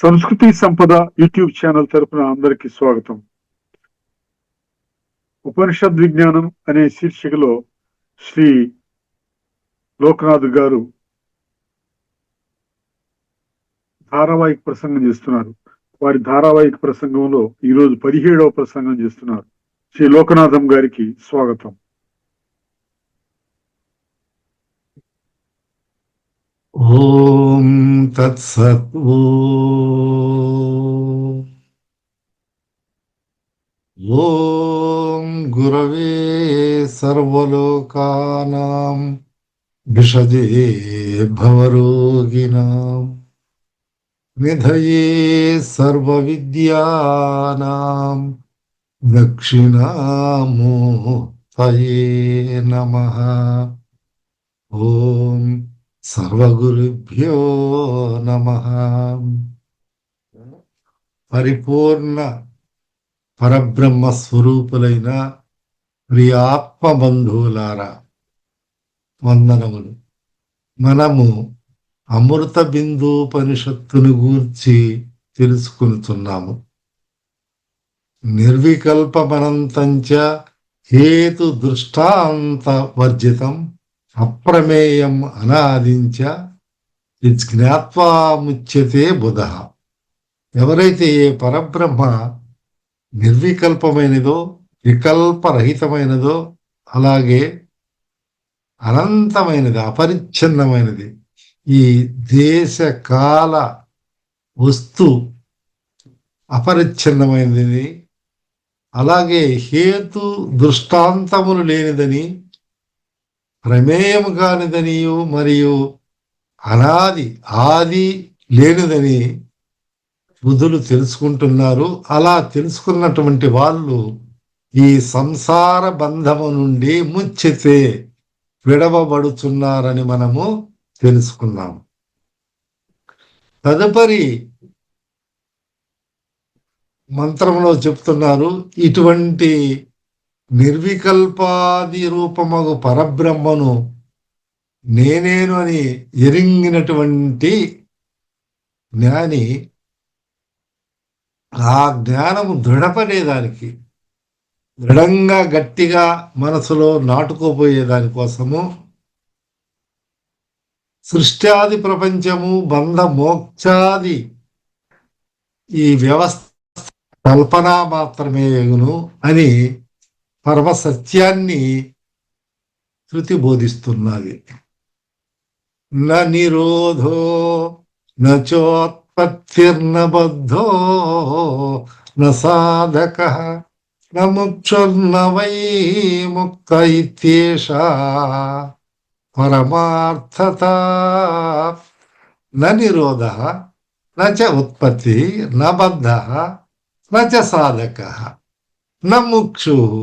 సంస్కృతి సంపద YouTube channel తరపున అందరికీ స్వాగతం. ఉపనిషద్ విజ్ఞానం అనే శీర్షికలో శ్రీ లోకనాథ్ గారు ధారావాహిక ప్రసంగం చేస్తున్నారు. వారి ధారావాహిక ప్రసంగంలో ఈరోజు 17వ ప్రసంగం చేస్తున్నారు. శ్రీ లోకనాథం గారికి స్వాగతం. ఓం తత్సత్. ఓం గురవే సర్వలోకానాం విషజే భవరోగిణాం నిధయే సర్వవిద్యానాం దక్షిణామూర్తయే నమః. ఓం సర్వగురుభ్యో నమః. పరిపూర్ణ పరబ్రహ్మ స్వరూపులైన ప్రియాత్మ బంధువులారా, వందనములు. మనము అమృత బిందూపనిషత్తును గూర్చి తెలుసుకుంటున్నాము. నిర్వికల్పమనంతంచ హేతు దృష్టాంత వర్జితం అప్రమేయం అనాదించ జ్ఞాత్వా ముచ్యతే బుధః. ఎవరైతే ఏ పరబ్రహ్మ నిర్వికల్పమైనదో, వికల్పరహితమైనదో, అలాగే అనంతమైనది, అపరిచ్ఛిన్నమైనది, ఈ దేశ కాల వస్తు అపరిచ్ఛిన్నమైనది, అలాగే హేతు దృష్టాంతములు లేనిదని, ప్రమేయము కానిదనియు మరియు అనాది ఆది లేనిదని బుద్ధులు తెలుసుకుంటున్నారు. అలా తెలుసుకున్నటువంటి వాళ్ళు ఈ సంసార బంధము నుండి ముచ్యతే, విడవబడుతున్నారని మనము తెలుసుకున్నాము. తదుపరి మంత్రంలో చెప్తున్నారు, ఇటువంటి నిర్వికల్పాది రూపమగు పరబ్రహ్మను నేనేను అని ఎరింగినటువంటి జ్ఞాని ఆ జ్ఞానము దృఢపడేదానికి, దృఢంగా గట్టిగా మనసులో నాటుకోపోయేదాని కోసము సృష్ట్యాది ప్రపంచము బంధ మోక్షాది ఈ వ్యవస్థ కల్పన మాత్రమే ఎగును అని పరమ సత్యాన్ని శృతి బోధిస్తున్నది. న నిరోధో నచోత్పత్తిర్న బద్ధో న సాధకః న ముక్షుర్న వై ముక్త ఇత్యేషా పరమార్థత. న నిరోధః న చ ఉత్పత్తి న బద్ధః న చ సాధకః న ముక్షుః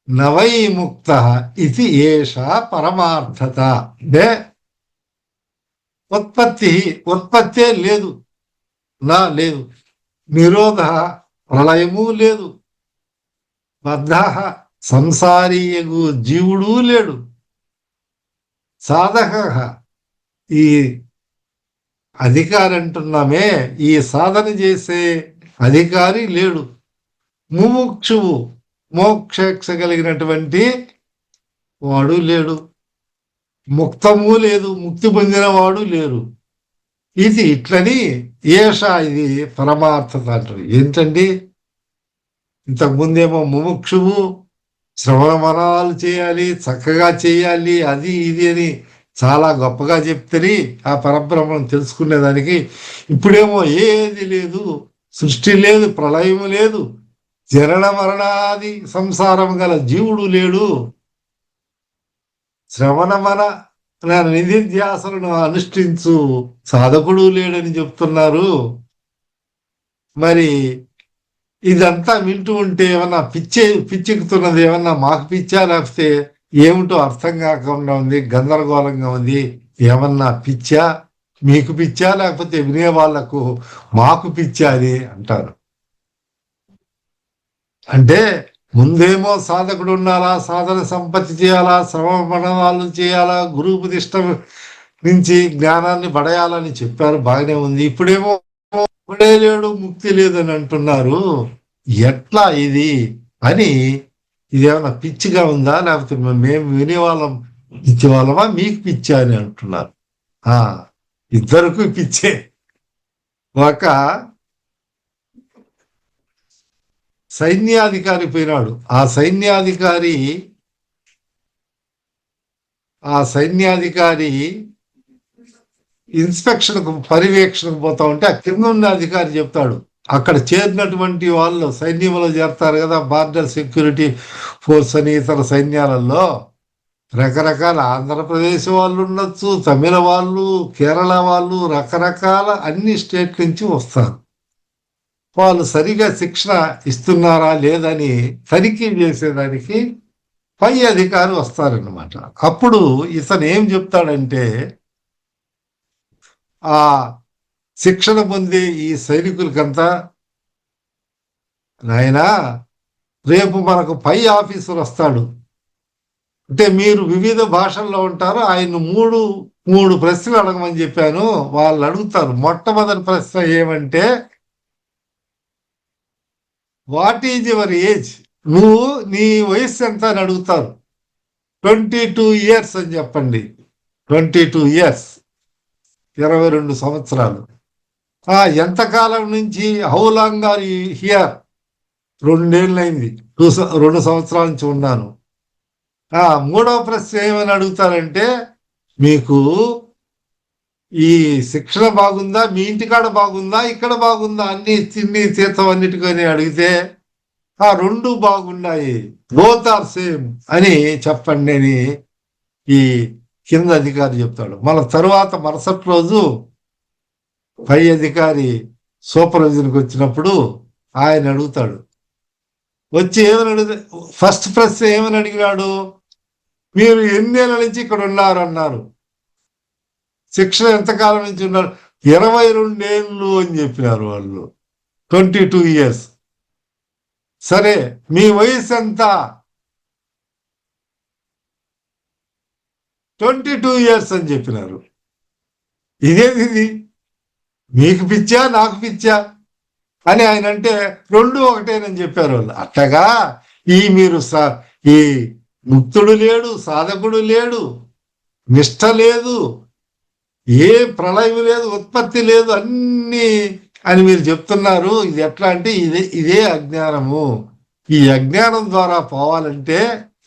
న వై ముక్తః ఇతి ఏషా పరమార్థత. అంటే ఉత్పత్తే లేదు, నా లేదు. నిరోధ ప్రళయము లేదు. బద్ధ సంసారీయగు జీవుడు లేడు. సాధక ఈ అధికారి అంటున్నామే, ఈ సాధన చేసే అధికారి లేడు. ముముక్షువు మోక్ష కలిగినటువంటి వాడు లేడు. ముక్తము లేదు, ముక్తి పొందిన వాడు లేరు. ఇది ఇట్లని ఏషా, ఇది పరమార్థత అంటారు. ఏంటండి, ఇంతకుముందేమో ముముక్షువు శ్రవణ మననాలు చేయాలి, చక్కగా చేయాలి, అది ఇది అని చాలా గొప్పగా చెప్తే ఆ పరబ్రహ్మను తెలుసుకునేదానికి, ఇప్పుడేమో ఏది లేదు, సృష్టి లేదు, ప్రళయము లేదు, జనన మరణాది సంసారం గల జీవుడు లేడు, శ్రవణ మన నిధిధ్యాసలను అనుష్ఠించు సాధకుడు లేడని చెప్తున్నారు. మరి ఇదంతా వింటూ ఉంటే ఏమన్నా పిచ్చెక్కుతున్నది, ఏమన్నా మాకు పిచ్చా లేకపోతే ఏమిటో అర్థం కాకుండా ఉంది, గందరగోళంగా ఉంది. ఏమన్నా పిచ్చా, మీకు పిచ్చా, లేకపోతే వినే వాళ్లకు మాకు పిచ్చా అని అంటారు. అంటే ముందేమో సాధకుడు ఉండాలా, సాధన సంపత్తి చేయాలా, శ్రవణ మననాలు చేయాలా, గురువు ప్రతిష్ట నుంచి జ్ఞానాన్ని పడేయాలని చెప్పారు, బాగానే ఉంది. ఇప్పుడేమో ఇప్పుడే లేడు ముక్తి లేదని అంటున్నారు. ఎట్లా ఇది అని, ఇదేమన్నా పిచ్చిగా ఉందా, లేకపోతే మేము వినేవాళ్ళం పిచ్చి వాళ్ళమా, మీకు పిచ్చా అని అంటున్నారు. ఇద్దరికి పిచ్చే. ఒక సైన్యాధికారి పోయినాడు. ఆ సైన్యాధికారి ఇన్స్పెక్షన్కు పర్యవేక్షణకు పోతా ఉంటే ఆ కింద ఉన్న అధికారి చెప్తాడు, అక్కడ చేరినటువంటి వాళ్ళు సైన్యంలో చేరతారు కదా, బార్డర్ సెక్యూరిటీ ఫోర్స్ అని ఇతర సైన్యాలలో రకరకాల ఆంధ్రప్రదేశ్ వాళ్ళు ఉండొచ్చు, తమిళ వాళ్ళు, కేరళ వాళ్ళు, రకరకాల అన్ని స్టేట్ నుంచి వస్తారు. వాళ్ళు సరిగా శిక్షణ ఇస్తున్నారా లేదని తనిఖీ చేసేదానికి పై అధికారి వస్తారన్నమాట. అప్పుడు ఇతను ఏం చెప్తాడంటే, ఆ శిక్షణ పొందే ఈ సైనికులకంతా, నాయనా రేపు మనకు పై ఆఫీసర్ వస్తాడు, అంటే మీరు వివిధ భాషల్లో ఉంటారు, ఆయన మూడు ప్రశ్నలు అడగమని చెప్పాను. వాళ్ళు అడుగుతారు. మొట్టమొదటి ప్రశ్న ఏమంటే, వాట్ ఈజ్ యువర్ ఏజ్, నువ్వు నీ వయస్సు ఎంత అని అడుగుతారు. 22 years అని చెప్పండి. 22 years, 22 సంవత్సరాలు. ఎంతకాలం నుంచి, how long are you here, 2 ఏళ్ళైంది, 2 సంవత్సరాల నుంచి ఉన్నాను. మూడవ ప్రశ్న ఏమని అడుగుతారంటే, మీకు ఈ శిక్షణ బాగుందా, మీ ఇంటికాడ బాగుందా, ఇక్కడ బాగుందా, అన్ని తిండి తీర్థం అన్నిటికని అడిగితే, 2 బాగున్నాయి, బోత్ ఆర్ సేమ్ అని చెప్పండి అని ఈ కింద అధికారి చెప్తాడు. మన తరువాత మరుసటి రోజు పై అధికారి సూపర్విజన్కి వచ్చినప్పుడు ఆయన అడుగుతాడు. వచ్చి ఏమని అడిగితే, ఫస్ట్ ప్రశ్న ఏమని అడిగినాడు, మీరు ఎన్నేళ్ళ నుంచి ఇక్కడ ఉన్నారు అన్నారు. శిక్షణ ఎంతకాలం నుంచి ఉన్నారు, 22 ఏళ్ళు అని చెప్పినారు వాళ్ళు. 22 years. సరే మీ వయసు ఎంత, 22 years అని చెప్పినారు. ఇదేది, మీకు పిచ్చా నాకు పిచ్చా అని ఆయన అంటే, 2 ఒకటేనని చెప్పారు వాళ్ళు. అట్టగా మీరు ఈ ముక్తుడు లేడు, సాధకుడు లేడు, నిష్ఠ లేదు, ఏ ప్రళయం లేదు, ఉత్పత్తి లేదు, అన్ని అని మీరు చెప్తున్నారు. ఇది ఎట్లా అంటే, ఇదే అజ్ఞానము. ఈ అజ్ఞానం ద్వారా పోవాలంటే,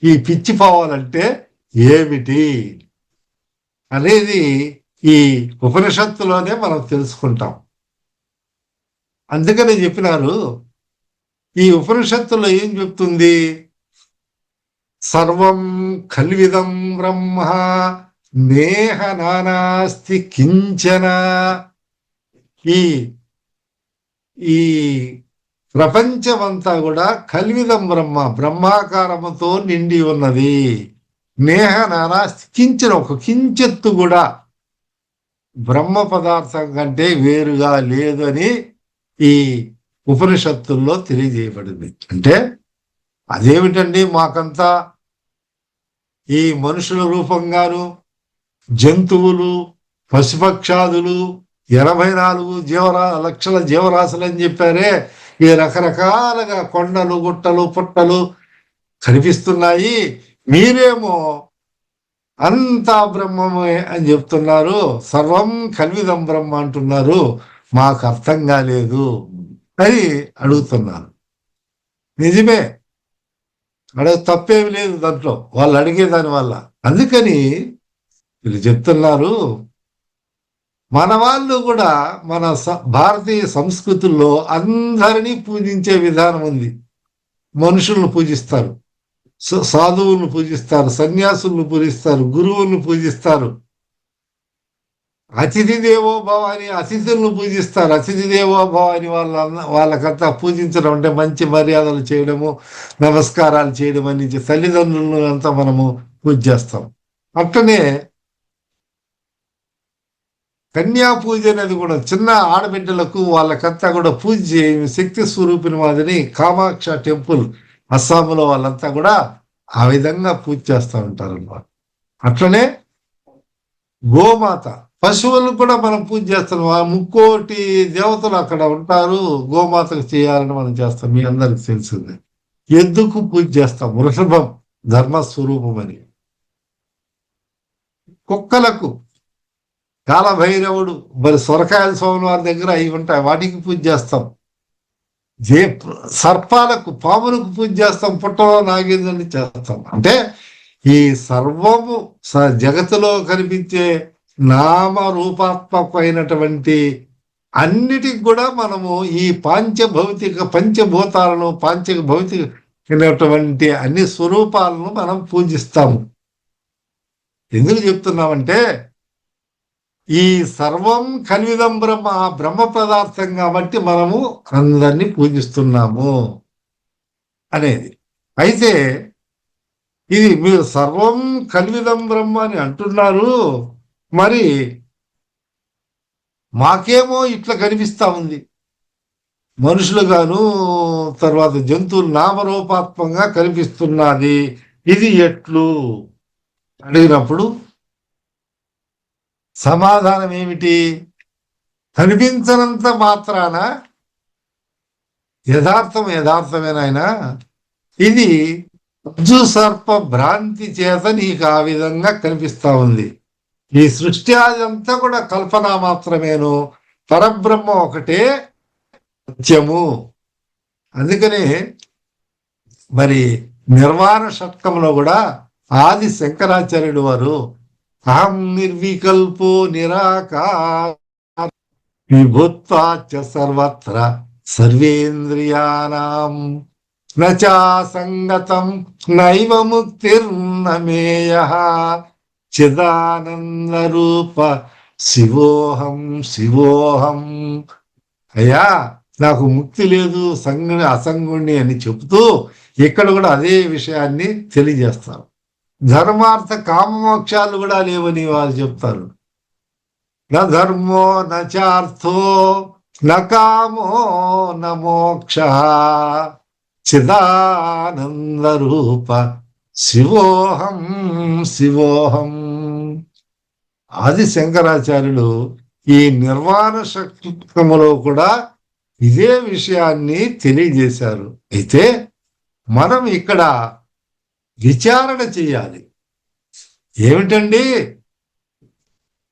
ఈ పిచ్చి పోవాలంటే ఏమిటి అనేది ఈ ఉపనిషత్తులోనే మనం తెలుసుకుంటాం. అందుకనే చెప్పినారు, ఈ ఉపనిషత్తులో ఏం చెప్తుంది, సర్వం కల్విదం బ్రహ్మ నేహ నానాస్తి కించన. ఈ ప్రపంచమంతా కూడా కల్విదం బ్రహ్మ, బ్రహ్మాకారముతో నిండి ఉన్నది. నేహ నానాస్తి కించన, ఒక కించెత్తు కూడా బ్రహ్మ పదార్థం కంటే వేరుగా లేదు అని ఈ ఉపనిషత్తుల్లో తెలియజేయబడింది. అంటే అదేమిటండి, మాకంతా ఈ మనుషుల రూపంగాను, జంతువులు, పశుపక్షాదులు, 84 లక్షల జీవరాశులు అని చెప్పారే, ఈ రకరకాలుగా కొండలు, గుట్టలు, పుట్టలు కనిపిస్తున్నాయి, మీరేమో అంతా బ్రహ్మమే అని చెప్తున్నారు, సర్వం కల్విదం బ్రహ్మ అంటున్నారు, మాకు అర్థం కాలేదు అని అడుగుతున్నారు. నిజమే, తప్పేమి లేదు దాంట్లో, వాళ్ళు అడిగేదాని వల్ల. అందుకని వీళ్ళు చెప్తున్నారు, మన వాళ్ళు కూడా మన భారతీయ సంస్కృతుల్లో అందరినీ పూజించే విధానం ఉంది. మనుషులను పూజిస్తారు, సాధువులను పూజిస్తారు, సన్యాసులను పూజిస్తారు, గురువులను పూజిస్తారు, అతిథి దేవో భవ అని అతిథులను పూజిస్తారు. అతిథి దేవో భవ అని వాళ్ళకంతా పూజించడం అంటే మంచి మర్యాదలు చేయడము, నమస్కారాలు చేయడం అని తల్లిదండ్రులను అంతా మనము పూజ చేస్తాం. అట్లనే కన్యా పూజ అనేది కూడా చిన్న ఆడబిడ్డలకు వాళ్ళకంతా కూడా పూజ చేయ శక్తి స్వరూపిణి మాదిరి కామాక్ష టెంపుల్ అస్సాంలో వాళ్ళంతా కూడా ఆ విధంగా పూజ చేస్తూ ఉంటారు అన్నమాట. అట్లనే గోమాత, పశువులను కూడా మనం పూజ చేస్తున్నాం. ఆ ముక్కోటి దేవతలు అక్కడ ఉంటారు, గోమాతకు చేయాలని మనం చేస్తాం. మీ అందరికి తెలిసింది. ఎద్దుకు పూజ చేస్తాం, వృషభం ధర్మస్వరూపం అని. కుక్కలకు కాలభైరవుడు, మరి సొరకాయల స్వామి వారి దగ్గర అవి ఉంటాయి, వాటికి పూజ చేస్తాం. ఏ సర్పాలకు, పాములకు పూజ చేస్తాం, పుట్టలో నాగేంద్రుని చేస్తాం. అంటే ఈ సర్వము జగత్తులో కనిపించే నామరూపాత్మకమైనటువంటి అన్నిటికి కూడా మనము ఈ పంచభౌతిక భౌతికమైనటువంటి అన్ని స్వరూపాలను మనం పూజిస్తాము. ఎందుకు చెప్తున్నామంటే ఈ సర్వం కల్విదం బ్రహ్మ, ఆ బ్రహ్మ పదార్థం కాబట్టి మనము అందరినీ పూజిస్తున్నాము అనేది. అయితే ఇది మీరు సర్వం కల్విదం బ్రహ్మ అని అంటున్నారు, మరి మాకేమో ఇట్లా కనిపిస్తా ఉంది. మనుషులుగాను తర్వాత జంతువులు నామరూపాత్మకంగా కనిపిస్తున్నది, ఇది ఎట్లు అడిగినప్పుడు సమాధానం ఏమిటి? కనిపించనంత మాత్రాన యథార్థమేనాయనా, ఇది రజ్జు సర్ప భ్రాంతి చేత నీకు ఆ విధంగా కనిపిస్తా ఉంది. ఈ సృష్టి అదంతా కూడా కల్పన మాత్రమేను, పరబ్రహ్మ ఒకటే సత్యము. అందుకనే మరి నిర్వాణ షట్కంలో కూడా ఆది శంకరాచార్యుడు వారు అహం నిర్వికల్పో నిరాకార విభుత్వాచ సర్వత్ర సర్వేంద్రియాణం నచా సంగతం నైవ ముక్తిర్నమేయః చిదానంద రూప శివోహం. అయ్యా నాకు ముక్తి లేదు, అసంగుణ్ణి అని చెబుతూ ఇక్కడ కూడా అదే విషయాన్ని తెలియజేస్తారు. ధర్మార్థ కామమోక్షాలు కూడా లేవని వారు చెప్తారు. న ధర్మో నార్థో నకామో నమోక్ష చిదానంద రూప శివోహం. ఆది శంకరాచార్యులు ఈ నిర్వాణ షట్కములో కూడా ఇదే విషయాన్ని తెలియజేశారు. అయితే మనం ఇక్కడ విచారణ చేయాలి. ఏమిటండి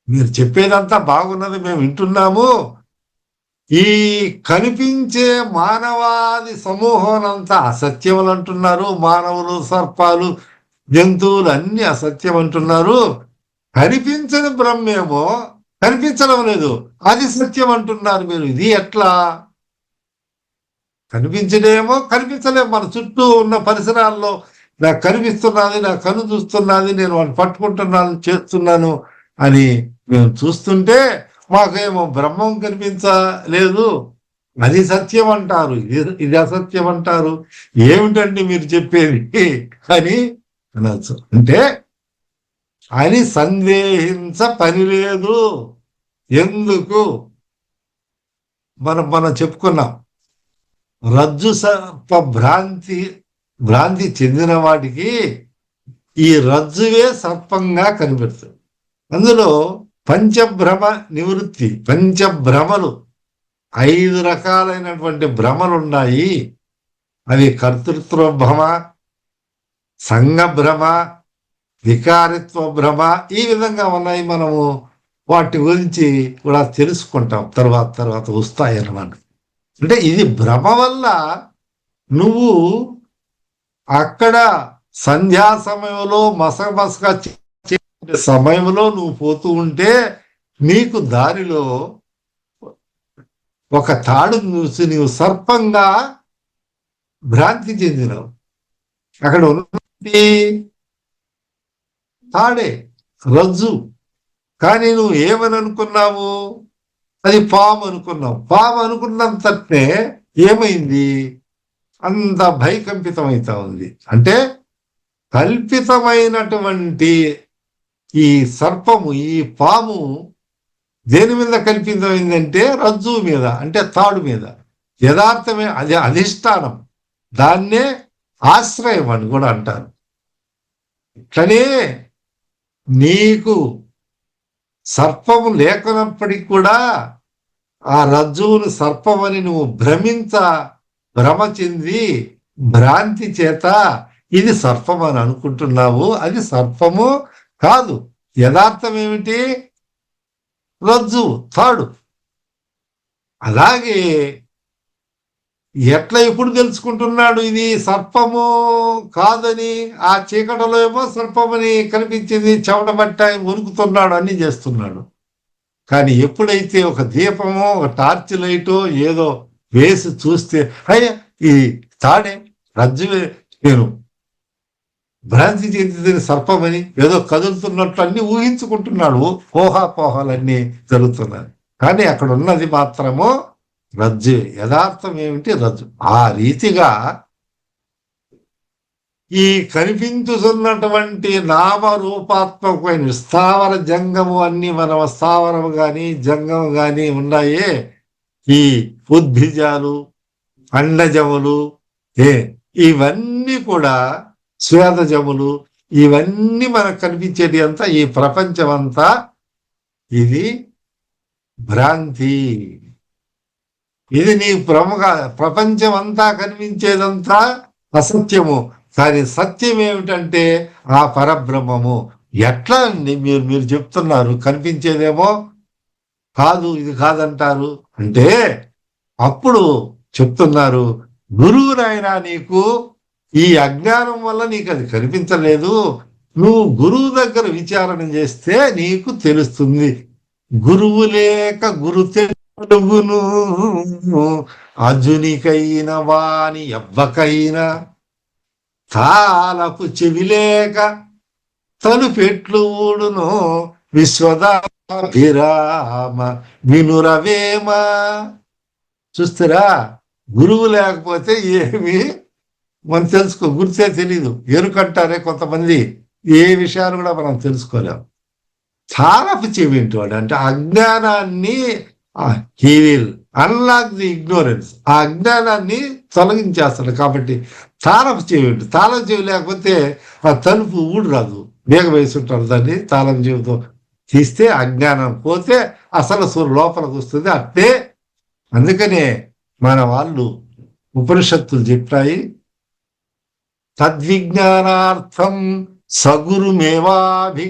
మీరు చెప్పేదంతా బాగున్నది, మేము వింటున్నాము. ఈ కనిపించే మానవాది సమూహం అంతా అసత్యములు అంటున్నారు. మానవులు, సర్పాలు, జంతువులు అన్ని అసత్యం అంటున్నారు. కనిపించని బ్రహ్మేమో కనిపించడం లేదు, అది సత్యం అంటున్నారు మీరు. ఇది ఎట్లా? కనిపించడేమో కనిపించలేము. మన చుట్టూ ఉన్న పరిసరాల్లో నాకు కనిపిస్తున్నది, నా కను చూస్తున్నది, నేను వాడిని పట్టుకుంటున్నాను, చేస్తున్నాను అని మేము చూస్తుంటే మాకేమో బ్రహ్మం కనిపించలేదు, అది సత్యం అంటారు, ఇది అసత్యం అంటారు. ఏమిటండి మీరు చెప్పేది అని అనొచ్చు. అంటే అని సందేహించ పని లేదు. ఎందుకు? మనం చెప్పుకున్నాం, రజ్జు సర్ప భ్రాంతి చెందిన వాటికి ఈ రజ్జువే సర్పంగా కనిపెడుతుంది. అందులో పంచభ్రమ నివృత్తి, పంచభ్రమలు 5 రకాలైనటువంటి భ్రమలు ఉన్నాయి. అవి కర్తృత్వ భ్రమ, సంఘభ్రమ, వికారిత్వ భ్రమ, ఈ విధంగా ఉన్నాయి. మనము వాటి గురించి కూడా తెలుసుకుంటాం, తర్వాత వస్తాయి అన్నమాట. అంటే ఇది భ్రమ వల్ల నువ్వు అక్కడ సంధ్యా సమయంలో మసకమసక సమయంలో నువ్వు పోతూ ఉంటే నీకు దారిలో ఒక తాడు చూసి నీవు సర్పంగా భ్రాంతి చెందినావు. అక్కడ ఉన్నది తాడే, రజ్జు. కానీ నువ్వు ఏమని అనుకున్నావు? అది పాము అనుకున్నావు. పాము అనుకున్నంతనే ఏమైంది? అంత భయకంపితమైతా ఉంది. అంటే కల్పితమైనటువంటి ఈ సర్పము, ఈ పాము దేని మీద కల్పితమైందంటే రజ్జువు మీద, అంటే తాడు మీద. యథార్థమే అది అధిష్టానం, దాన్నే ఆశ్రయం అని కూడా అంటారు. ఇట్లనే నీకు సర్పము లేకున్నప్పటికీ కూడా ఆ రజ్జువును సర్పమని నువ్వు భ్రమ చెంది భ్రాంతి చేత ఇది సర్పం అని అనుకుంటున్నావు. అది సర్పము కాదు. యథార్థం ఏమిటి? రజ్జు, తాడు. అలాగే ఎట్లా ఎప్పుడు తెలుసుకుంటున్నాడు ఇది సర్పము కాదని? ఆ చీకటిలో ఏమో సర్పమని కనిపించింది, చెమట పట్టాయి, ఉరుకుతున్నాడు, అన్ని చేస్తున్నాడు. కానీ ఎప్పుడైతే ఒక దీపమో ఒక టార్చ్ లైటో ఏదో వేసి చూస్తే అయ్యా ఈ తాడే రజ్జువే, నేను భ్రాంతి చెందిన సర్పమని ఏదో కదులుతున్నట్లు అన్ని ఊహించుకుంటున్నాడు. పోహాలన్నీ జరుగుతున్నాయి. కానీ అక్కడ ఉన్నది మాత్రము రజ్జు. యథార్థం ఏమిటి? రజ్జు. ఆ రీతిగా ఈ కనిపించుతున్నటువంటి నామరూపాత్మకమైన స్థావర జంగము అన్ని మన స్థావరము గాని జంగము గాని ఉన్నాయే, ఈ ఉద్భిజాలు, అండజములు, ఇవన్నీ కూడా శ్వేతజములు, ఇవన్నీ మనకు కనిపించేది అంతా, ఈ ప్రపంచం అంతా ఇది భ్రాంతి. ఇది నీ ప్రపంచం అంతా కనిపించేదంతా అసత్యము. కానీ సత్యం ఏమిటంటే ఆ పరబ్రహ్మము. ఎట్లా అండి మీరు చెప్తున్నారు కనిపించేదేమో కాదు, ఇది కాదంటారు అంటే అప్పుడు చెప్తున్నారు, గురువునైనా నీకు ఈ అజ్ఞానం వల్ల నీకు అది కనిపించలేదు. నువ్వు గురువు దగ్గర విచారణ చేస్తే నీకు తెలుస్తుంది. గురువు లేక గురు తెలుగును, అజునికైన వాని ఎవ్వకైనా, తాలకు చెవిలేక తలుపెట్లు ఊడును, విశ్వదాభిరామ వినురవేమ. చూస్తారా, గురువు లేకపోతే ఏమి మనం తెలుసుకో, గుర్తే తెలీదు. ఎరుకంటారే కొంతమంది, ఏ విషయాలు కూడా మనం తెలుసుకోలేం. తాళపు చెవి ఏంటి అంటే అజ్ఞానాన్ని, he will unlock the ignorance, ఆ అజ్ఞానాన్ని తొలగించేస్తాడు. కాబట్టి తాళపు చెవి ఏంటి? తాళం చెవి లేకపోతే ఆ తలుపు ఊడు రాదు. వేగ వేసి ఉంటారు దాన్ని తాళం చెవితో తీస్తే అజ్ఞానం పోతే అసలు లోపలికి వస్తుంది. అట్టే అందుకనే మన వాళ్ళు ఉపనిషత్తులు చెప్పాయి, తద్విజ్ఞానార్థం సగురుమేవాభిగచ్చేత్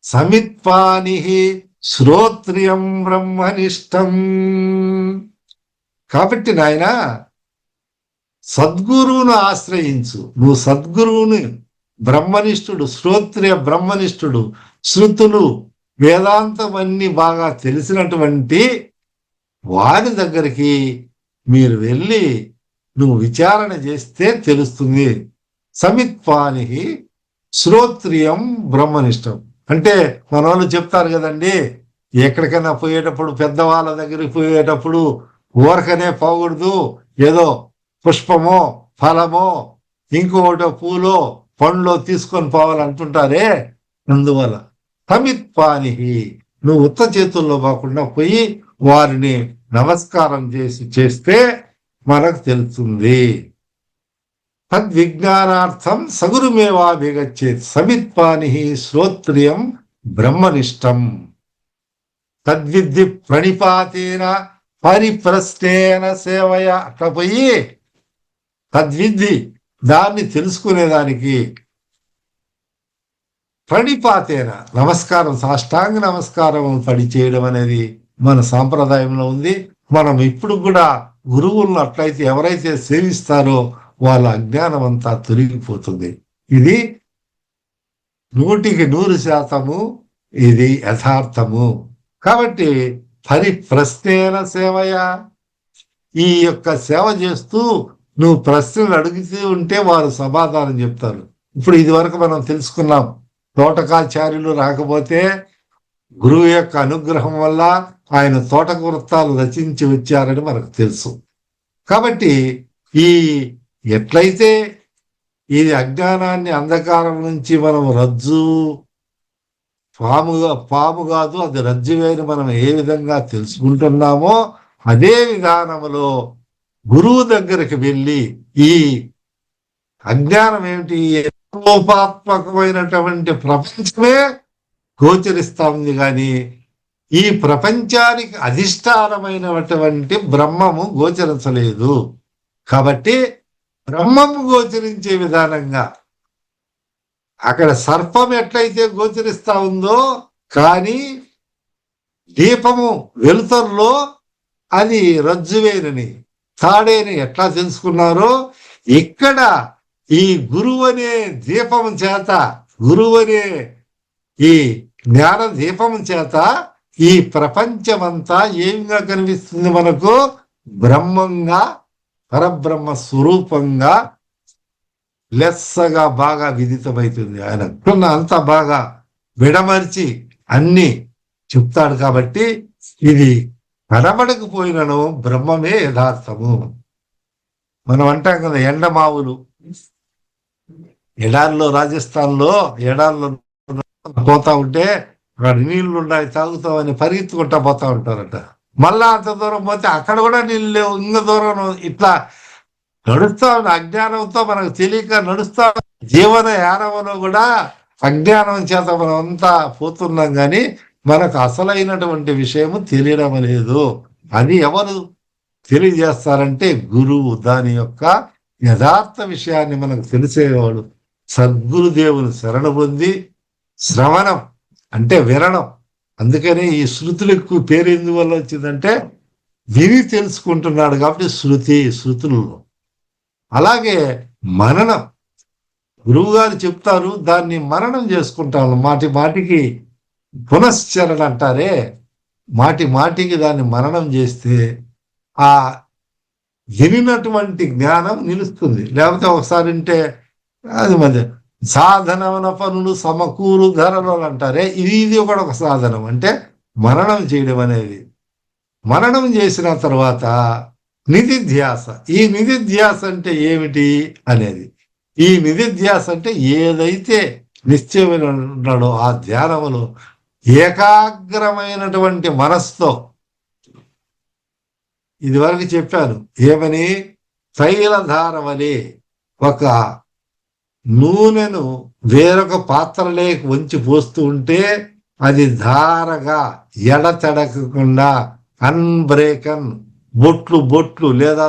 సమిత్పాని శ్రోత్రియం బ్రహ్మనిష్టం. కాబట్టి నాయన సద్గురువును ఆశ్రయించు. నువ్వు సద్గురువుని, బ్రహ్మనిష్ఠుడు, శ్రోత్రియ బ్రహ్మనిష్ఠుడు, శృతులు వేదాంతం అన్ని బాగా తెలిసినటువంటి వారి దగ్గరికి మీరు వెళ్ళి నువ్వు విచారణ చేస్తే తెలుస్తుంది. సమిత్పాని శ్రోత్రియం బ్రహ్మనిష్టం అంటే మన వాళ్ళు చెప్తారు కదండి, ఎక్కడికైనా పోయేటప్పుడు పెద్దవాళ్ళ దగ్గరికి పోయేటప్పుడు ఊరకనే పోకూడదు, ఏదో పుష్పమో ఫలమో ఇంకొకటో పూలో పండ్లో తీసుకొని పోవాలంటుంటారే. అందువల్ల సమిత్పాని, నువ్వు ఉత్త చేతుల్లో పోకుండా పోయి వారిని నమస్కారం చేస్తే మనకు తెలుస్తుంది. తద్విజ్ఞానార్థం సగురుమేవాభిగచ్చేత్ సమిత్పాని శ్రోత్రియం బ్రహ్మనిష్టం. తద్విద్ధి ప్రణిపాతేన పరిప్రశ్నేన సేవయ. అట్లా పోయి తద్విద్ధి, దాన్ని తెలుసుకునేదానికి, ప్రణిపాతేన నమస్కారం, సాష్టాంగ నమస్కారం పడి చేయడం అనేది మన సాంప్రదాయంలో ఉంది. మనం ఇప్పుడు కూడా గురువులను అట్లయితే ఎవరైతే సేవిస్తారో వాళ్ళ అజ్ఞానం అంతా తొలగిపోతుంది. ఇది 100% ఇది యథార్థము. కాబట్టి పరిప్రశ్నేన సేవయ, ఈ యొక్క సేవ చేస్తూ నువ్వు ప్రశ్నలు అడుగుతూ ఉంటే వారు సమాధానం చెప్తారు. ఇప్పుడు ఇది వరకు మనం తెలుసుకున్నాం, తోటకాచార్యులు రాకపోతే గురువు యొక్క అనుగ్రహం వల్ల ఆయన తోటక వృత్తాలు రచించి వచ్చారని మనకు తెలుసు. కాబట్టి ఈ ఎట్లయితే ఇది అజ్ఞానాన్ని, అంధకారం నుంచి మనం రజ్జు పాము కాదు అది రజ్జువేని మనం ఏ విధంగా తెలుసుకుంటున్నామో అదే విధానంలో గురువు దగ్గరికి వెళ్ళి ఈ అజ్ఞానం ఏమిటి, రూపాత్మకమైనటువంటి ప్రపంచమే గోచరిస్తా ఉంది కానీ ఈ ప్రపంచానికి అధిష్టానమైనటువంటి బ్రహ్మము గోచరించలేదు. కాబట్టి బ్రహ్మము గోచరించే విధానంగా అక్కడ సర్పం ఎట్లయితే గోచరిస్తా ఉందో, కానీ దీపము వెలుతురులో అది రజ్జువేనని తాడేని ఎట్లా తెలుసుకున్నారో, ఇక్కడ ఈ గురువు అనే దీపము చేత, గురువు అనే ఈ జ్ఞాన దీపము చేత ఈ ప్రపంచమంతా ఏమిగా కనిపిస్తుంది మనకు? బ్రహ్మంగా, పరబ్రహ్మ స్వరూపంగా లెస్సగా బాగా విదితమవుతుంది. ఆయన అంత బాగా విడమర్చి అన్ని చెప్తాడు. కాబట్టి ఇది కనబడకపోయినను బ్రహ్మమే యథార్థము. మనం అంటాం కదా, ఎండమావులు ఎడారిలో, రాజస్థాన్లో ఎడారిలో పోతా ఉంటే అక్కడ నీళ్లు ఉన్నాయి తాగుతామని పరిగెత్తుకుంటా పోతా ఉంటారట. మళ్ళా అంత దూరం పోతే అక్కడ కూడా నీళ్ళు లేవు, ఇంక దూరం ఇట్లా నడుస్తా ఉన్న అజ్ఞానంతో, మనకు తెలియక నడుస్తా జీవన యానంలో కూడా అజ్ఞానం చేత మనం అంతా పోతున్నాం, కానీ మనకు అసలైనటువంటి విషయము తెలియడం లేదు. అది ఎవరు తెలియజేస్తారంటే గురువు. దాని యొక్క యథార్థ విషయాన్ని మనకు తెలిసేవాడు సద్గురుదేవుని శరణ పొంది, శ్రవణం అంటే వినడం. అందుకని ఈ శృతులకు పేరు ఎందువల్ల వచ్చిందంటే విని తెలుసుకుంటున్నాడు కాబట్టి శృతులలో. అలాగే మననం, గురువు గారు చెప్తారు, దాన్ని మననం చేసుకుంటాను. మాటి మాటికి పునశ్చరణ అంటారే, మాటి మాటికి దాన్ని మననం చేస్తే ఆ వినినటువంటి జ్ఞానం నిలుస్తుంది. లేకపోతే ఒకసారి వింటే అది మధ్య సాధనమైన పనులు సమకూరు ధరలు అంటారే, ఇది కూడా ఒక సాధనం. అంటే మననం చేయడం అనేది. మననం చేసిన తర్వాత నిధిధ్యాస. ఈ నిధిధ్యాస అంటే ఏమిటి అనేది, ఈ నిధిధ్యాస అంటే ఏదైతే నిశ్చయమైన ఉన్నాడో ఆ ధ్యానములో ఏకాగ్రమైనటువంటి మనస్సుతో, ఇది వరకు చెప్పాను ఏమని, తైలధారవలే ఒక నూనెను వేరొక పాత్రలోకి వంచి పోస్తూ ఉంటే అది ధారగా ఎడతెడకకుండా అన్బ్రేకన్ బొట్లు లేదా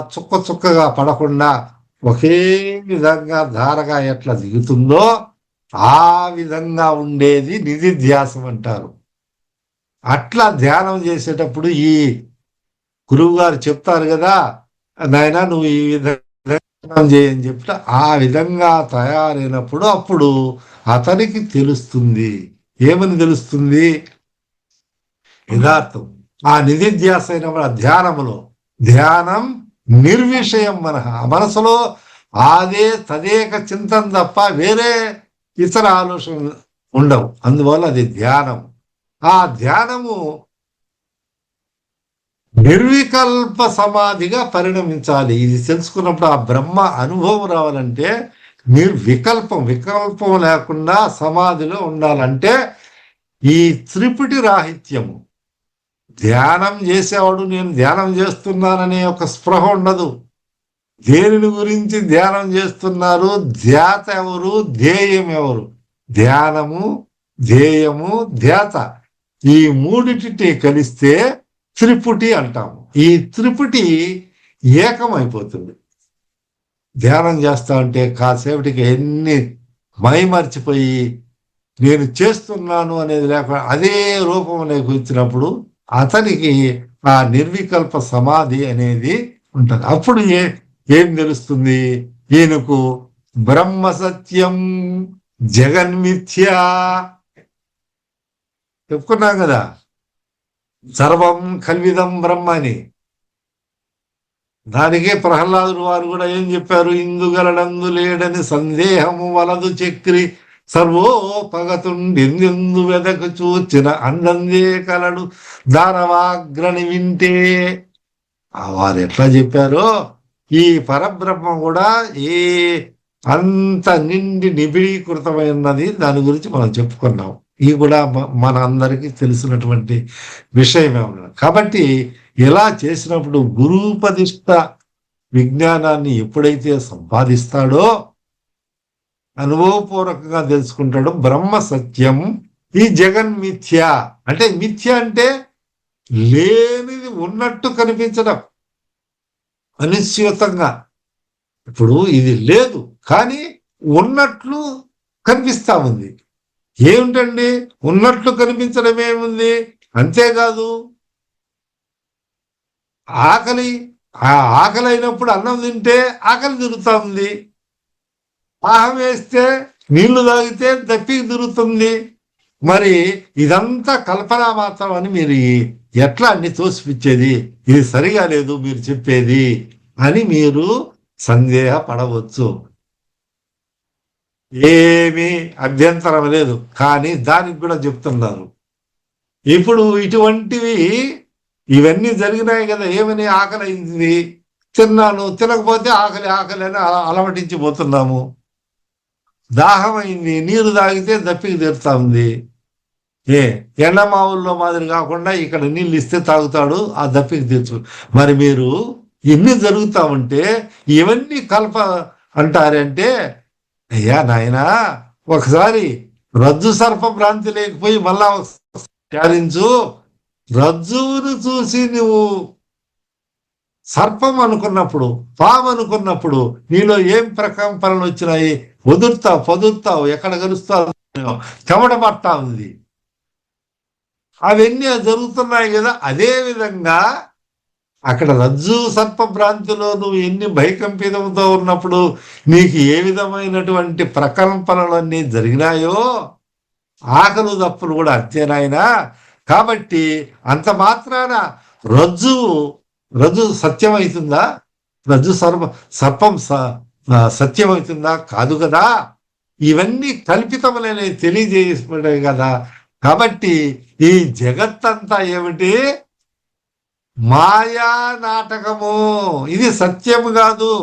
చుక్కగా పడకుండా ఒకే విధంగా ధారగా ఎట్లా దిగుతుందో ఆ విధంగా ఉండేది నిధిధ్యాసం అంటారు. అట్లా ధ్యానం చేసేటప్పుడు ఈ గురువు గారు చెప్తారు కదా, నాయనా నువ్వు ఈ విధంగా చేయని చెప్తే ఆ విధంగా తయారైనప్పుడు అప్పుడు అతనికి తెలుస్తుంది. ఏమని తెలుస్తుంది? యథార్థం. ఆ నిధిధ్యాస అయిన ధ్యానములో, ధ్యానం నిర్విషయం మనసులో అదే తదేక చింతన తప్ప వేరే ఇతర ఆలోచనలు ఉండవు. అందువల్ల అది ధ్యానం. ఆ ధ్యానము నిర్వికల్ప సమాధిగా పరిణమించాలి. ఇది తెలుసుకున్నప్పుడు ఆ బ్రహ్మ అనుభవం రావాలంటే వికల్పం లేకుండా సమాధిలో ఉండాలంటే ఈ త్రిపుటి రాహిత్యము. ధ్యానం చేసేవాడు నేను ధ్యానం చేస్తున్నాననే ఒక స్పృహ ఉండదు. దేనిని గురించి ధ్యానం చేస్తున్నారు, ధ్యాత ఎవరు, ధ్యేయం ఎవరు? ధ్యానము, ధ్యేయము, ధ్యాత ఈ మూడిటి కలిస్తే త్రిపుటి అంటాము. ఈ త్రిపుటి ఏకమైపోతుంది. ధ్యానం చేస్తా ఉంటే కాసేపటికి ఎన్ని మైమర్చిపోయి నేను చేస్తున్నాను అనేది లేకుండా అదే రూపంలోకి వచ్చినప్పుడు అతనికి ఆ నిర్వికల్ప సమాధి అనేది ఉంటుంది. అప్పుడు ఏం తెలుస్తుంది? ఈయనకు బ్రహ్మ సత్యం జగన్మిథ్యా చెప్పుకున్నాం కదా, సర్వం కల్విదం బ్రహ్మ అని. దానికే ప్రహ్లాదుడు వారు కూడా ఏం చెప్పారు? ఇందుగలడందు లేడని సందేహము వలదు చక్రి సర్వోపగతుండెందెందు వెదకు చూచిన అందందే కలడు దానవాగ్రని వింటే. వారు ఎట్లా చెప్పారో ఈ పరబ్రహ్మ కూడా అంత నిండి నిబిడీకృతమైనది. దాని గురించి మనం చెప్పుకున్నాం. ఇది కూడా మన అందరికీ తెలిసినటువంటి విషయమే ఉన్నది. కాబట్టి ఇలా చేసినప్పుడు గురూపదిష్ట విజ్ఞానాన్ని ఎప్పుడైతే సంపాదిస్తాడో అనుభవపూర్వకంగా తెలుసుకుంటాడు. బ్రహ్మ సత్యం, ఈ జగన్ మిథ్య. అంటే మిథ్య అంటే లేనిది ఉన్నట్టు కనిపించడం, అనిశ్చితంగా. ఇప్పుడు ఇది లేదు కానీ ఉన్నట్లు కనిపిస్తా ఉంది. ఏమిటండి ఉన్నట్లు కనిపించడం ఏముంది? అంతేకాదు, ఆకలి, ఆ ఆకలి అయినప్పుడు అన్నం తింటే ఆకలి తిరుగుతా ఉంది, దాహం వేస్తే నీళ్లు తాగితే దప్పికి తిరుగుతుంది. మరి ఇదంతా కల్పన మాత్రం అని మీరు ఎట్లా అన్ని తోసిపిచ్చేది? ఇది సరిగా లేదు మీరు చెప్పేది అని మీరు సందేహపడవచ్చు. ఏమీ అభ్యంతరం లేదు, కానీ దానికి కూడా చెప్తున్నారు. ఇప్పుడు ఇటువంటివి ఇవన్నీ జరిగినాయి కదా. ఏమని? ఆకలి అయింది, తిన్నాను, తినకపోతే ఆకలి ఆకలి అని అలవటించిపోతున్నాము. దాహం అయింది, నీరు తాగితే దప్పికి తీరుతా ఉంది. ఎండమావుల్లో మాదిరి కాకుండా ఇక్కడ నీళ్ళు ఇస్తే తాగుతాడు, ఆ దప్పికి తీర్చు. మరి మీరు ఇన్ని జరుగుతా ఉంటే ఇవన్నీ కల్ప అంటారంటే, అయ్యా నాయనా, ఒకసారి రజ్జు సర్ప భ్రాంతి లేకపోయి మళ్ళా విచారించు. రజ్జువును చూసి నువ్వు సర్పం అనుకున్నప్పుడు, పాము అనుకున్నప్పుడు నీలో ఏం ప్రకంపనలు వచ్చినాయి? వదురుతావు, పొదురుతావు, ఎక్కడ కలుస్తావు, చెమట పడతా ఉంది. అవన్నీ జరుగుతున్నాయి కదా. అదే విధంగా అక్కడ రజ్జు సర్ప భ్రాంతిలో నువ్వు ఎన్ని భయకంపితంతో ఉన్నప్పుడు నీకు ఏ విధమైనటువంటి ప్రకంపనలన్నీ జరిగినాయో, ఆకలు దప్పులు కూడా అంతేనాయనా. కాబట్టి అంత మాత్రాన రజ్జు సత్యమవుతుందా? రజ్జు సర్పం సత్యమవుతుందా? కాదు కదా. ఇవన్నీ కల్పితములనే తెలియజేయబడే కదా. కాబట్టి ఈ జగత్తంతా ఏమిటి? మాయా నాటకము. ఇది సత్యము కాదు.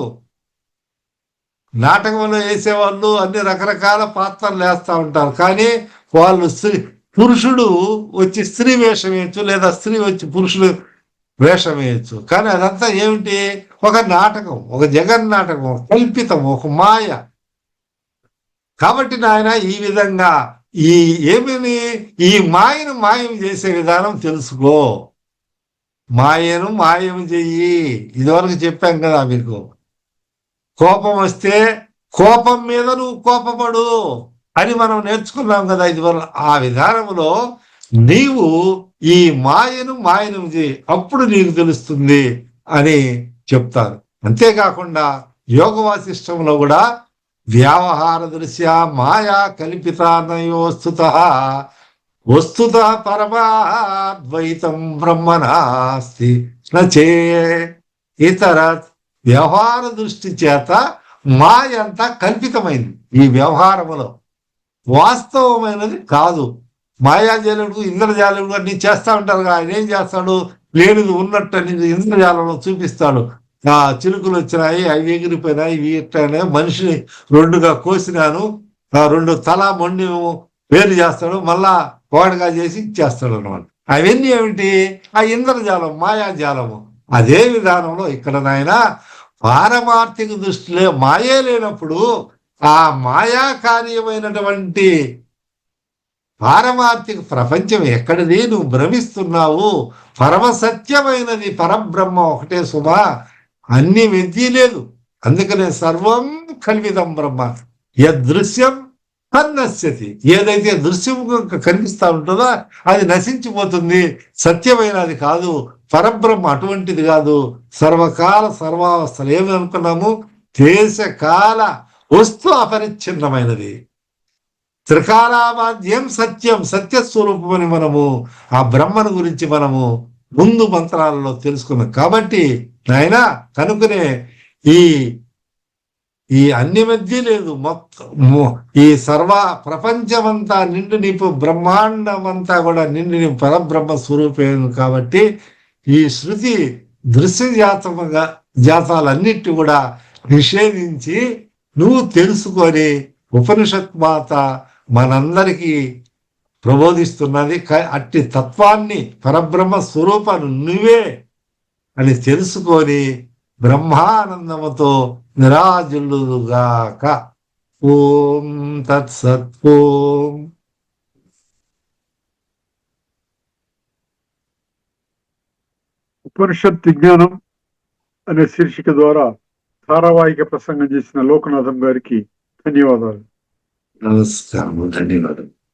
నాటకంలో వేసేవాళ్ళు అన్ని రకరకాల పాత్రలు వేస్తూ ఉంటారు, కానీ వాళ్ళు పురుషుడు వచ్చి స్త్రీ వేషం వేయచ్చు, లేదా స్త్రీ వచ్చి పురుషుడు వేషం వేయచ్చు. కానీ అదంతా ఏమిటి? ఒక నాటకం, ఒక జగన్నాటకం, కల్పితం, ఒక మాయ. కాబట్టి నాయన ఈ విధంగా ఈ మాయను మాయం చేసే విధానం తెలుసుకో. మాయను మాయం చెయ్యి. ఇదివరకు చెప్పాం కదా మీకు. కోపం వస్తే కోపం మీద నువ్వు కోపపడు అని మనం నేర్చుకున్నాం కదా ఇదివరకు. ఆ విధానంలో నీవు ఈ మాయను చేయి, అప్పుడు నీకు తెలుస్తుంది అని చెప్తారు. అంతేకాకుండా యోగ వాసిష్టంలో కూడా వ్యవహార దృశ్యా మాయా వస్తుత పరమాద్వైతం బ్రహ్మనాస్తి నచే. ఇతర వ్యవహార దృష్టి చేత మాయ అంతా కల్పితమైంది. ఈ వ్యవహారములో వాస్తవమైనది కాదు. మాయాజాలుడు, ఇంద్రజాలుడు అన్ని చేస్తా ఉంటారు. ఆయన ఏం చేస్తాడు? లేనిది ఉన్నట్టు అని ఇంద్రజాలంలో చూపిస్తాడు. ఆ చిలుకలు వచ్చినాయి, అవి ఎగిరిపోయినాయి, ఇవి ఎట్టాయి, మనిషిని రెండుగా కోసినాను, రెండు తల మొండి వేరు చేస్తాడు, మళ్ళా కోడగా చేసి ఇచ్చేస్తాడు అనమాట. అవన్నీ ఏమిటి? ఆ ఇంద్రజాలం, మాయాజాలము. అదే విధానంలో ఇక్కడ నాయన పారమార్థిక దృష్టిలో మాయే లేనప్పుడు ఆ మాయా కార్యమైనటువంటి పారమార్థిక ప్రపంచం ఎక్కడిది? నువ్వు భ్రమిస్తున్నావు. పరమసత్యమైనది పరబ్రహ్మ ఒకటే సుమా, అన్ని వెద్ది లేదు. అందుకనే సర్వం కల్విదం బ్రహ్మ యదృశ్యం తన్నశ్యతి. ఏదైతే దృశ్యం కనిపిస్తా ఉంటుందో అది నశించిపోతుంది. సత్యమైనది కాదు, పరబ్రహ్మ అటువంటిది కాదు. సర్వకాల సర్వావస్థలు ఏమి అనుకున్నాము? దేశకాల వస్తు అపరిచ్ఛిన్నమైనది. త్రికాలామాద్యం సత్యం, సత్యస్వరూపమని మనము ఆ బ్రహ్మను గురించి మనము ముందు మంత్రాలలో తెలుసుకున్నాం. కాబట్టి నాయన కనుకనే ఈ అన్ని మధ్య లేదు, మొత్తం ఈ సర్వ ప్రపంచమంతా నిండు నింపు, బ్రహ్మాండమంతా కూడా నిండు నింపు పరబ్రహ్మ స్వరూపేను. కాబట్టి ఈ శృతి దృశ్య జాతాలన్నిటి కూడా నిషేధించి నువ్వు తెలుసుకొని ఉపనిషత్ మాత మనందరికీ ప్రబోధిస్తున్నది. అట్టి తత్వాన్ని, పరబ్రహ్మ స్వరూపాన్ని నువ్వే అని తెలుసుకొని బ్రహ్మానందముతో నిరాజులుగాక. ఓం తత్సత్. ఓం. ఉపనిషత్ విజ్ఞానం అనే శీర్షిక ద్వారా ధారావాహిక ప్రసంగం చేసిన లోకనాథం గారికి ధన్యవాదాలు. నమస్కారం, ధన్యవాదాలు.